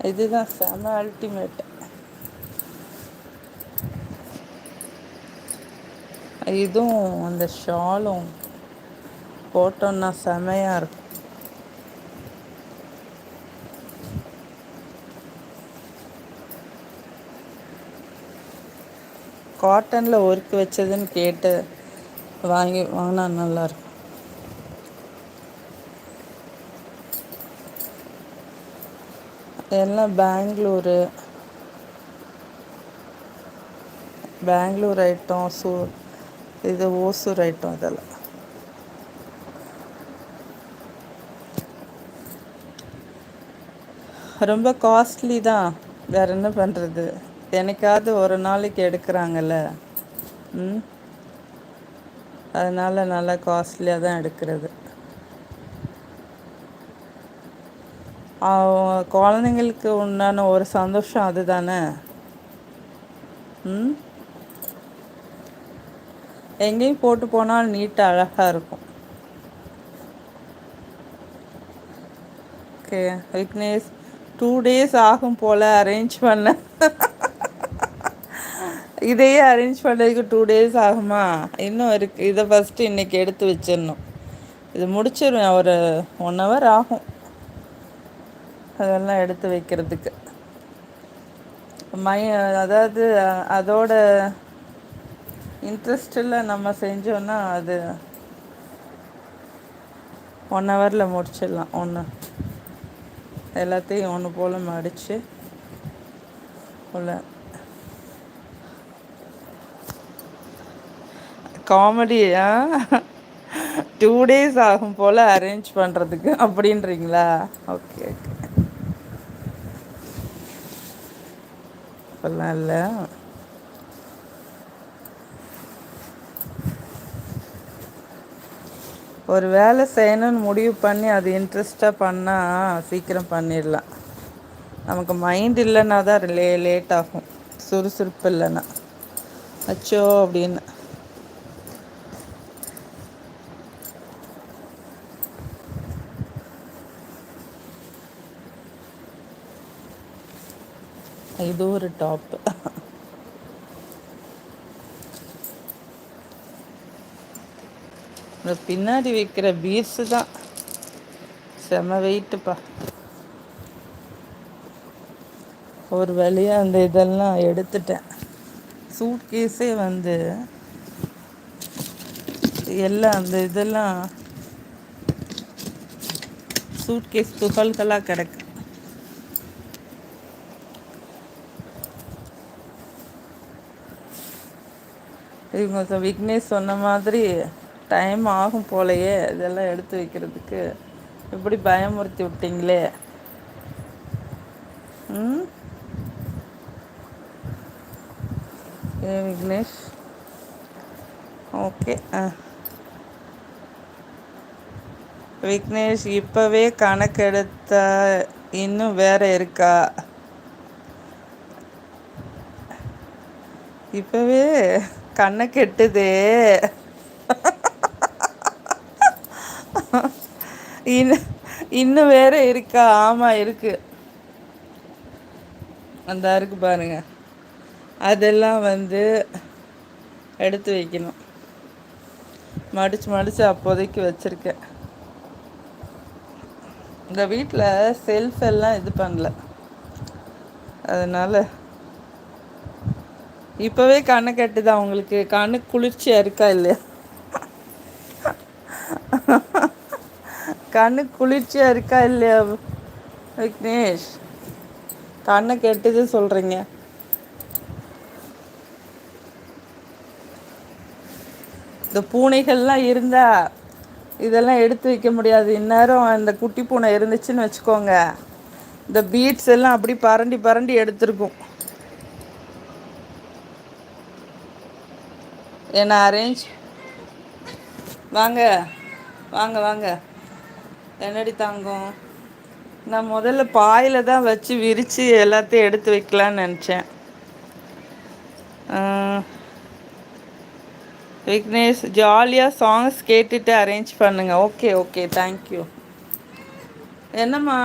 இதுதான் செம அல்டிமேட். இதுவும் அந்த ஷாலும் போட்டோன்னா செமையாக இருக்கும். காட்டனில் ஒர்க் வச்சதுன்னு கேட்டு வாங்கினா நல்லாயிருக்கும். எல்லாம் பெங்களூர் ஐட்டம், இது ஓசூர் ஐட்டம். இதெல்லாம் ரொம்ப காஸ்ட்லி தான். வேறு என்ன பண்ணுறது, எனக்காவது ஒரு நாளைக்கு எடுக்கிறாங்கல்ல. ம் அதனால் நல்லா காஸ்ட்லியாக தான் எடுக்கிறது. குழந்தைங்களுக்கு உண்டான ஒரு சந்தோஷம் அதுதானே. ம் எங்கேயும் போட்டு போனால் நீட்டாக அழகாக இருக்கும். ஓகே விக்னேஷ், 2 days ஆகும் போல் அரேஞ்ச் பண்ண. இதையே அரேஞ்ச் பண்ணுறதுக்கு 2 days ஆகுமா? இன்னும் இருக்குது. இதை ஃபஸ்ட்டு இன்றைக்கி எடுத்து வச்சிடணும். இது முடிச்சிடுவேன், ஒரு 1 hour ஆகும் அதெல்லாம் எடுத்து வைக்கிறதுக்கு. அதாவது அதோட இன்ட்ரெஸ்டில் நம்ம செஞ்சோன்னா அது 1 hourல முடிச்சிடலாம். எல்லாத்தையும் ஒன்று போல் மடித்து உள்ள காமெடியா 2 days ஆகும் போல் அரேஞ்ச் பண்ணுறதுக்கு அப்படின்றீங்களா? ஓகே ஓகே, அப்படிலாம் இல்லை. ஒரு வேலை செய்யணும்னு முடிவு பண்ணி அது இன்ட்ரெஸ்டாக பண்ணால் சீக்கிரம் பண்ணிடலாம். நமக்கு மைண்ட் இல்லைன்னா தான் லேட் ஆகும். சுறுசுறுப்பு இல்லைன்னா அச்சோ அப்படின்னு. இது ஒரு டாப்பு. இந்த பின்னாடி வைக்கிற பீட்ஸு தான் செம வெயிட்டுப்பா. ஒரு வழியாக அந்த இதெல்லாம் எடுத்துட்டேன். சூட்கேஸே எல்லாம் அந்த இதெல்லாம் சூட்கேஸ் துகள்களாக கிடக்கு. இவங்க விக்னேஷ் சொன்ன மாதிரி டைம் ஆகும் போலையே இதெல்லாம் எடுத்து வைக்கிறதுக்கு. இப்படி பயமுறுத்தி விட்டீங்களே. விக்னேஷ் ஓகே. விக்னேஷ் இப்போவே கணக்கெடுத்த இன்னும் வேற இருக்கா? இப்போவே கண்ணை கெட்டுதே. இன்னும் வேற இருக்கா? ஆமாம் இருக்கு. அந்த இருக்கு பாருங்க. அதெல்லாம் எடுத்து வைக்கணும். மடித்து அப்போதைக்கு வச்சுருக்கேன். இந்த வீட்டில் செல்ஃப் எல்லாம் இது பண்ணல, அதனால் இப்போவே கண்ணை கட்டுதா உங்களுக்கு? கண்ணு குளிர்ச்சியாக இருக்கா இல்லையா? கண்ணு குளிர்ச்சியாக இருக்கா இல்லையா விக்னேஷ்? கண்ணை கெட்டுது சொல்கிறீங்க. இந்த பூனைகள்லாம் இருந்தால் இதெல்லாம் எடுத்து வைக்க முடியாது. இந்நேரம் இந்த குட்டி பூனை இருந்துச்சுன்னு வச்சுக்கோங்க, இந்த பீட்ஸ் எல்லாம் அப்படி பரண்டி எடுத்துருக்கும். என்ன அரேஞ்ச் வாங்க வாங்க வாங்க. என்னடி தாங்கும்? நான் முதல்ல பாயில் தான் வச்சு விரித்து எல்லாத்தையும் எடுத்து வைக்கலான்னு நினச்சேன். விக்னேஷ் ஜாலியாக சாங்ஸ் கேட்டுட்டு அரேஞ்ச் பண்ணுங்கள். Okay okay, thank you. என்னம்மா